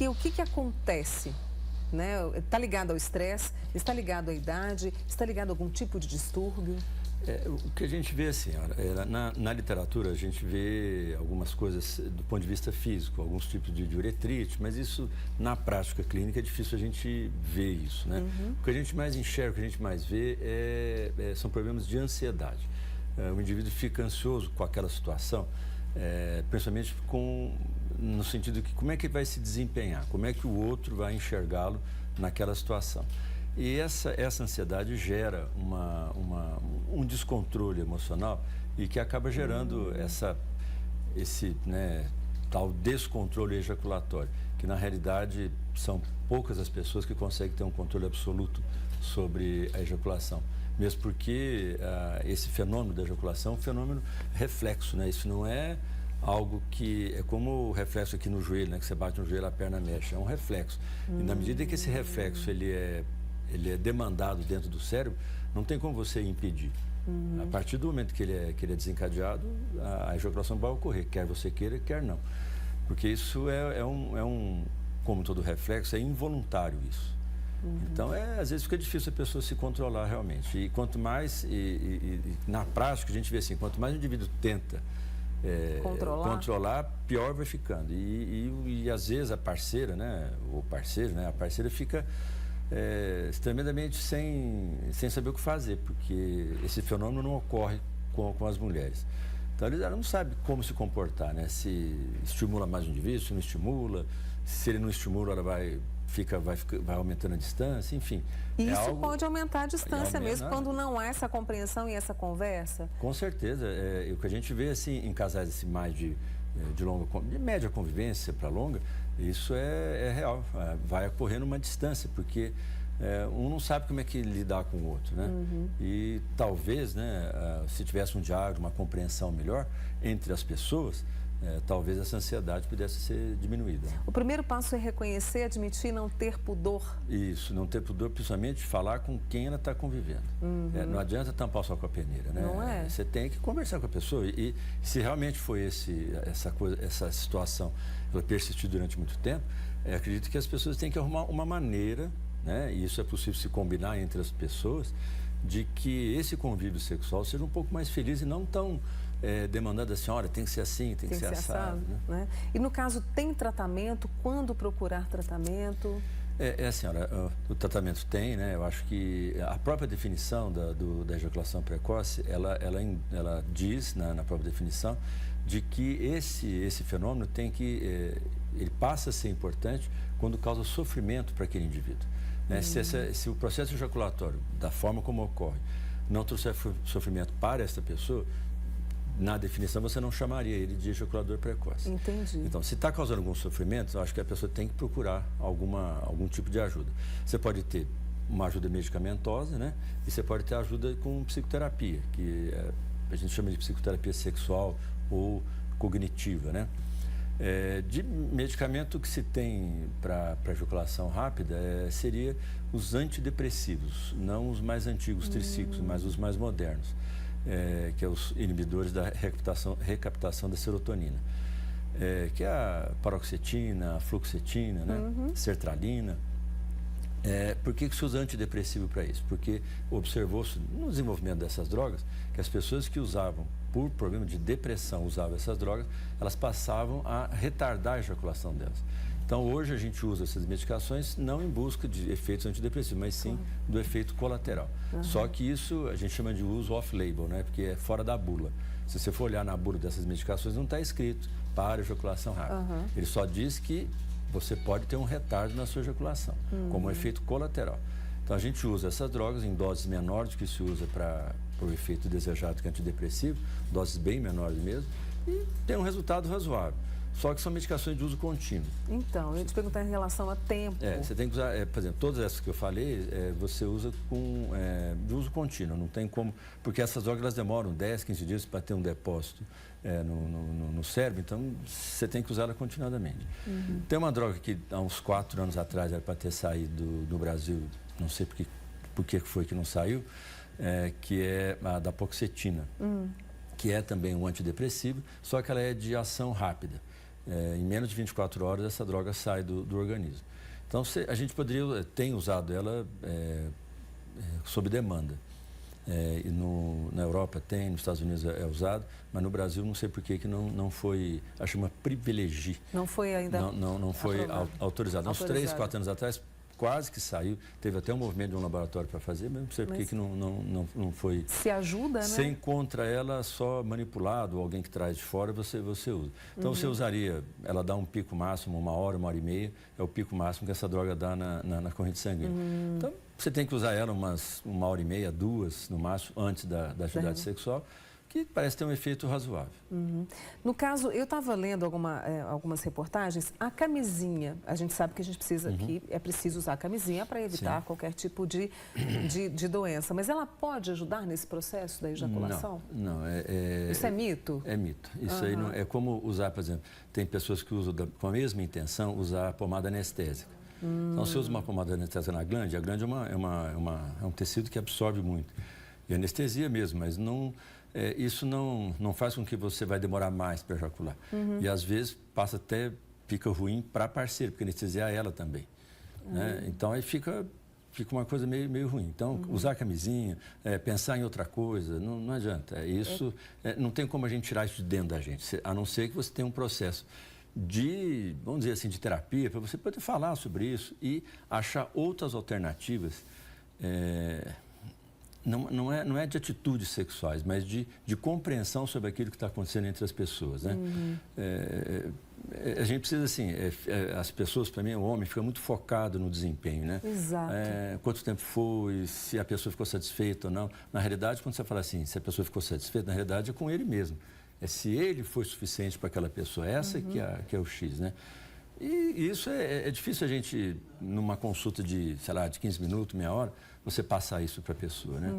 Porque o que acontece? Né? Está ligado ao estresse, está ligado à idade, está ligado a algum tipo de distúrbio? O que a gente vê, assim, na literatura a gente vê algumas coisas do ponto de vista físico, alguns tipos de uretrite, mas isso na prática clínica é difícil a gente ver isso, né? O que a gente mais enxerga, o que a gente mais vê são problemas de ansiedade. O indivíduo fica ansioso com aquela situação, principalmente no sentido que como é que ele vai se desempenhar, como é que o outro vai enxergá-lo naquela situação. E essa ansiedade gera um descontrole emocional e que acaba gerando esse tal descontrole ejaculatório, que na realidade são poucas as pessoas que conseguem ter um controle absoluto sobre a ejaculação. Mesmo porque esse fenômeno da ejaculação é um fenômeno reflexo, né? Isso não é algo que é como o reflexo aqui no joelho, né? Que você bate no joelho, a perna mexe, é um reflexo. E na medida que esse reflexo ele é demandado dentro do cérebro, não tem como você impedir. A partir do momento que ele é desencadeado, a ejaculação vai ocorrer, quer você queira, quer não. Porque isso como todo reflexo, é involuntário isso. Então, às vezes fica difícil a pessoa se controlar realmente. E quanto mais, na prática, a gente vê assim, quanto mais o indivíduo tenta controlar, pior vai ficando. E às vezes a parceira, né, ou parceiro, né, a parceira fica tremendamente sem saber o que fazer, porque esse fenômeno não ocorre com as mulheres. Então, ela não sabe como se comportar, né? Se estimula mais o indivíduo, se não estimula, se ele não estimula, ela vai aumentando a distância, enfim. E isso pode aumentar a distância mesmo, quando não há essa compreensão e essa conversa? Com certeza. O que a gente vê, assim, em casais assim, mais de média convivência para longa, isso é real. Vai ocorrendo uma distância, porque um não sabe como é que lidar com o outro, né? E talvez, né, se tivesse um diálogo, uma compreensão melhor entre as pessoas, talvez essa ansiedade pudesse ser diminuída. O primeiro passo é reconhecer, admitir, não ter pudor. Isso, não ter pudor, principalmente falar com quem ela está convivendo. Não adianta tampar só com a peneira, né? Não é? Você tem que conversar com a pessoa e se realmente foi essa situação, ela persistiu durante muito tempo, acredito que as pessoas têm que arrumar uma maneira, né? E isso é possível se combinar entre as pessoas, de que esse convívio sexual seja um pouco mais feliz e não tão demandando assim, olha, tem que ser assim, tem que ser assado. Né? E no caso, tem tratamento? Quando procurar tratamento? Assim, olha, o tratamento tem, né? Eu acho que a própria definição da ejaculação precoce, ela diz, na própria definição, de que esse fenômeno ele passa a ser importante quando causa sofrimento para aquele indivíduo. Né? Se o processo ejaculatório, da forma como ocorre, não trouxer sofrimento para essa pessoa, na definição você não chamaria ele de ejaculador precoce. Entendi. Então, se está causando algum sofrimento, eu acho que a pessoa tem que procurar algum tipo de ajuda. Você pode ter uma ajuda medicamentosa, né? E você pode ter ajuda com psicoterapia, que a gente chama de psicoterapia sexual ou cognitiva, né? De medicamento que se tem para ejaculação rápida seria os antidepressivos, não os mais antigos triciclos, mas os mais modernos, que é os inibidores da recaptação da serotonina, que é a paroxetina, a fluoxetina, né? Sertralina. Por que se usa antidepressivo para isso? Porque observou-se no desenvolvimento dessas drogas que as pessoas que usavam por problema de depressão, usavam essas drogas, elas passavam a retardar a ejaculação delas. Então, hoje a gente usa essas medicações não em busca de efeitos antidepressivos, mas sim do efeito colateral. Só que isso a gente chama de uso off-label, né? Porque é fora da bula. Se você for olhar na bula dessas medicações, não está escrito para ejaculação rápida. Ele só diz que você pode ter um retardo na sua ejaculação, como um efeito colateral. Então, a gente usa essas drogas em doses menores do que se usa para o efeito desejado que é antidepressivo, doses bem menores mesmo, e tem um resultado razoável. Só que são medicações de uso contínuo. Então, eu ia te perguntar em relação a tempo. Você tem que usar, por exemplo, todas essas que eu falei, você usa de uso contínuo, não tem como, porque essas drogas elas demoram 10, 15 dias para ter um depósito no cérebro, então você tem que usá-la continuadamente. Tem uma droga que há uns 4 anos atrás era para ter saído do Brasil, não sei por que foi que não saiu, que é a da paroxetina, que é também um antidepressivo, só que ela é de ação rápida. em menos de 24 horas essa droga sai do organismo. Então, a gente tem usado ela sob demanda. Na Europa tem, nos Estados Unidos é usado, mas no Brasil não sei por que não foi, acho uma privilégio. Não foi ainda não foi autorizado. Uns 3, 4 anos atrás quase que saiu, teve até um movimento de um laboratório para fazer, mas não sei por que não foi. Se ajuda, né? Você encontra ela só manipulado, ou alguém que traz de fora, você usa. Então você usaria, ela dá um pico máximo, 1 hora, 1h30, é o pico máximo que essa droga dá na corrente sanguínea. Então você tem que usar ela umas 1h30, 2 no máximo, antes da atividade sexual, que parece ter um efeito razoável. No caso, eu estava lendo algumas reportagens, a camisinha, a gente sabe que a gente precisa que é preciso usar a camisinha para evitar qualquer tipo de doença, mas ela pode ajudar nesse processo da ejaculação? Não. Isso é mito? É mito. Isso aí não, é como usar, por exemplo, tem pessoas que usam com a mesma intenção usar pomada anestésica. Então, se usa uma pomada anestésica na glande, a glande é um tecido que absorve muito. E anestesia mesmo, mas isso não faz com que você vai demorar mais para ejacular. E às vezes fica ruim para a parceira, porque anestesiar ela também. Né? Então aí fica uma coisa meio ruim. Então, usar camisinha, pensar em outra coisa, não adianta. Não tem como a gente tirar isso de dentro da gente, a não ser que você tenha um processo vamos dizer assim, de terapia, para você poder falar sobre isso e achar outras alternativas. Não é de atitudes sexuais, mas de compreensão sobre aquilo que está acontecendo entre as pessoas, né? A gente precisa, assim, as pessoas, para mim, o homem fica muito focado no desempenho, né? Exato. Quanto tempo foi, se a pessoa ficou satisfeita ou não. Na realidade, quando você fala assim, se a pessoa ficou satisfeita, na realidade é com ele mesmo. É se ele foi suficiente para aquela pessoa, essa que é o X, né? E isso é difícil a gente, numa consulta de, sei lá, de 15 minutos, meia hora, você passar isso para a pessoa, né?